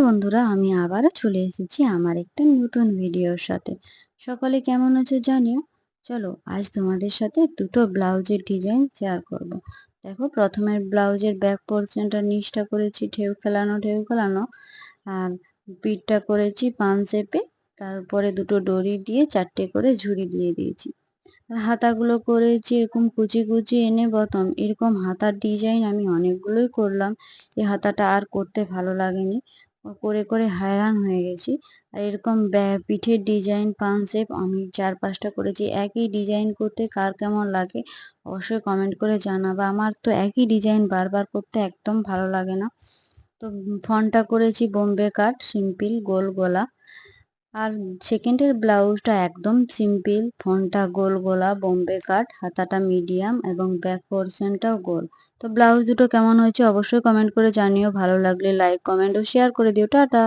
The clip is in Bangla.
বন্ধুরা, আমি আবারও চলে এসেছি আমার একটা নতুন ভিডিওর সাথে। সকলে কেমন আছো জানিও। চলো আজ তোমাদের সাথে দুটো ব্লাউজের ডিজাইন শেয়ার করব। দেখো, প্রথমে ব্লাউজের ব্যাক পোর্শনটা নিচটা করেছি ঢেউ খেলানো, আর পিঠটা করেছি পান শেপে। তারপরে দুটো ডরি দিয়ে 4টে করে ঝুড়ি দিয়ে দিয়েছি। আর হাতাগুলো করেছি এরকম কুচি কুচি এনে বতম। এরকম হাতার ডিজাইন আমি অনেকগুলোই করলাম। এই হাতাটা আর করতে ভালো লাগেনি, করে করে হায়রান হয়ে গেছি। আর এরকম পিঠের ডিজাইন পান শেপ আমি 4-5টা করেছি। একই ডিজাইন করতে কার কেমন লাগে অবশ্যই কমেন্ট করে জানাবা। আমার তো একই ডিজাইন বারবার করতে একদম ভালো লাগে না। তো ফ্রন্টটা করেছি বোম্বে কাট সিম্পল গোল গলা। আর সেকেন্ডের ব্লাউজটা একদম সিম্পল, ফ্রন্টটা গোল গলা বোম্বে কাট, হাতাটা মিডিয়াম এবং ব্যাক পোর্শনটাও গোল। তো ব্লাউজ দুটো কেমন হয়েছে অবশ্যই কমেন্ট করে জানিও। ভালো লাগলে লাইক কমেন্ট ও শেয়ার করে দিও। টাটা।